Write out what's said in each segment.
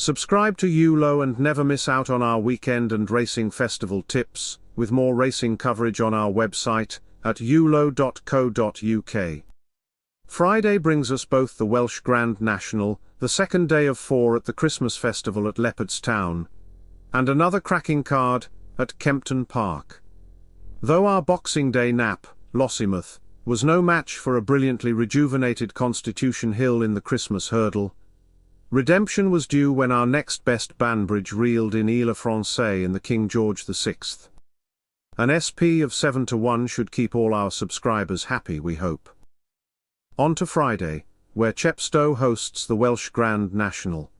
Subscribe to ULO and never miss out on our weekend and racing festival tips, with more racing coverage on our website, at ulo.co.uk. Friday brings us both the Welsh Grand National, the second day of 4 at the Christmas Festival at Leopardstown, and another cracking card, at Kempton Park. Though our Boxing Day nap, Lossiemouth, was no match for a brilliantly rejuvenated Constitution Hill in the Christmas hurdle, redemption was due when our next best Banbridge reeled in Ile-Francais in the King George VI. An SP of 7-1 should keep all our subscribers happy, we hope. On to Friday, where Chepstow hosts the Welsh Grand National.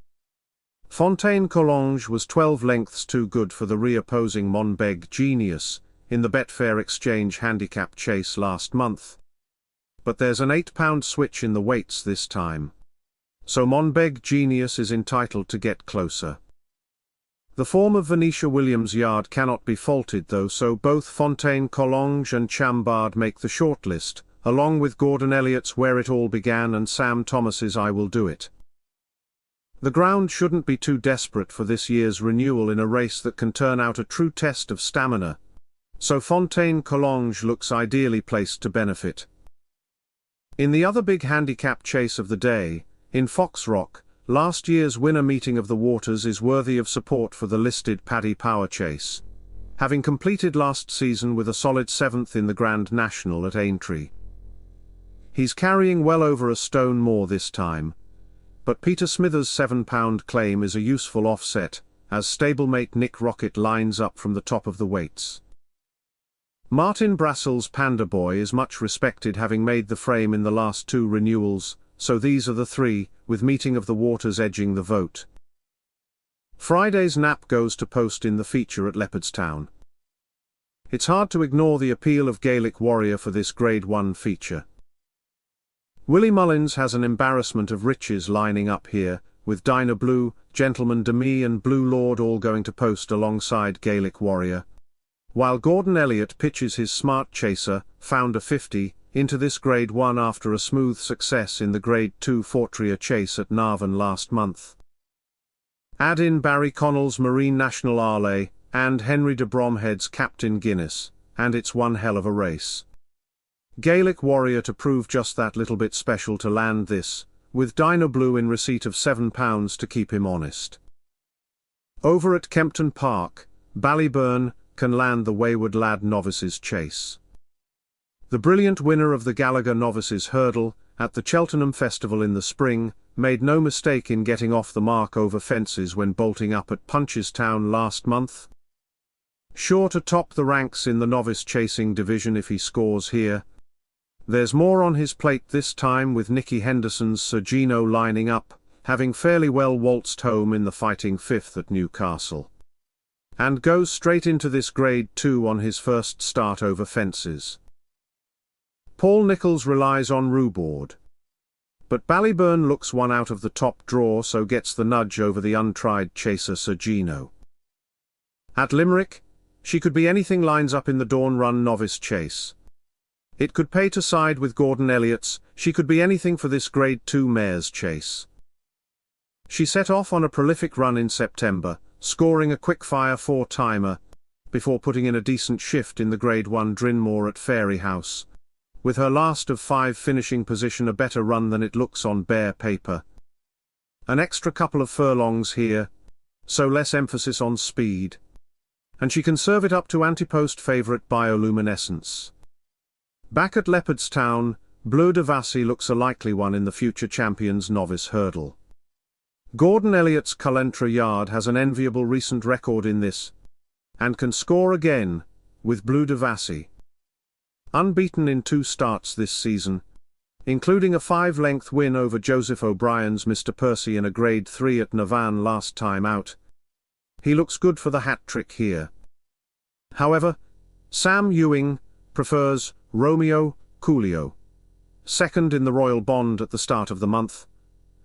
Fontaine Collonges was 12 lengths too good for the reopposing Monbeg Genius in the Betfair Exchange Handicap Chase last month. But there's an £8 switch in the weights this time, so Monbeg Genius is entitled to get closer. The form of Venetia Williams' yard cannot be faulted though, so both Fontaine Collonges and Chambard make the shortlist, along with Gordon Elliott's Where It All Began and Sam Thomas's I Will Do It. The ground shouldn't be too desperate for this year's renewal in a race that can turn out a true test of stamina, so Fontaine Collonges looks ideally placed to benefit. In the other big handicap chase of the day, in Fox Rock, last year's winner Meeting of the Waters is worthy of support for the listed Paddy Power Chase, having completed last season with a solid 7th in the Grand National at Aintree. He's carrying well over a stone more this time, but Peter Smithers' £7 claim is a useful offset, as stablemate Nick Rocket lines up from the top of the weights. Martin Brassel's Panda Boy is much respected, having made the frame in the last 2 renewals, so these are the 3, with Meeting of the Waters edging the vote. Friday's nap goes to post in the feature at Leopardstown. It's hard to ignore the appeal of Gaelic Warrior for this Grade 1 feature. Willie Mullins has an embarrassment of riches lining up here, with Dinah Blue, Gentleman Demi and Blue Lord all going to post alongside Gaelic Warrior, while Gordon Elliott pitches his smart chaser, Founder 50, into this Grade 1 after a smooth success in the Grade 2 Fortria chase at Navan last month. Add in Barry Connell's Marine National Arlay, and Henry de Bromhead's Captain Guinness, and it's one hell of a race. Gaelic Warrior to prove just that little bit special to land this, with Dinah Blue in receipt of £7 to keep him honest. Over at Kempton Park, Ballyburn can land the Wayward Lad Novices Chase. The brilliant winner of the Gallagher Novices Hurdle, at the Cheltenham Festival in the spring, made no mistake in getting off the mark over fences when bolting up at Punchestown last month. Sure to top the ranks in the novice chasing division if he scores here. There's more on his plate this time, with Nicky Henderson's Sir Gino lining up, having fairly well waltzed home in the fighting 5th at Newcastle, and goes straight into this Grade 2 on his first start over fences. Paul Nicholls relies on Rhuboard, but Ballyburn looks one out of the top draw, so gets the nudge over the untried chaser Sir Gino. At Limerick, She Could Be Anything lines up in the Dawn Run Novice Chase. It could pay to side with Gordon Elliott's She Could Be Anything for this Grade 2 Mares Chase. She set off on a prolific run in September, scoring a quick-fire 4-timer, before putting in a decent shift in the Grade 1 Drinmore at Fairyhouse, with her last of 5 finishing position a better run than it looks on bare paper. An extra couple of furlongs here, so less emphasis on speed, and she can serve it up to antipost favourite Bioluminescence. Back at Leopardstown, Bleu de Vassy looks a likely one in the future champion's novice hurdle. Gordon Elliott's Cullentra Yard has an enviable recent record in this, and can score again, with Bleu de Vassy. Unbeaten in 2 starts this season, including a 5-length win over Joseph O'Brien's Mr. Percy in a Grade 3 at Navan last time out. He looks good for the hat-trick here. However, Sam Ewing prefers Romeo Coolio, second in the Royal Bond at the start of the month,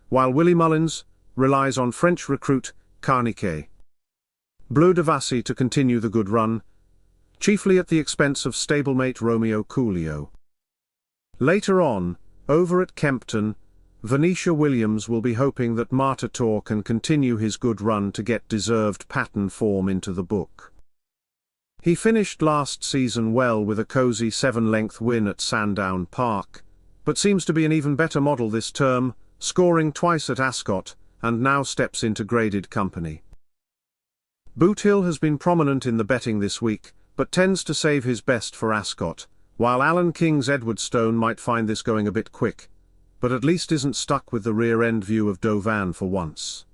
while Willie Mullins relies on French recruit Carniquet. Bleu de Vassy to continue the good run, chiefly at the expense of stablemate Romeo Coolio. Later on, over at Kempton, Venetia Williams will be hoping that Marta Tor can continue his good run to get deserved pattern form into the book. He finished last season well with a cosy 7-length win at Sandown Park, but seems to be an even better model this term, scoring twice at Ascot, and now steps into graded company. Boot Hill has been prominent in the betting this week, but tends to save his best for Ascot, while Alan King's Edwardstone might find this going a bit quick, but at least isn't stuck with the rear-end view of Dovan for once.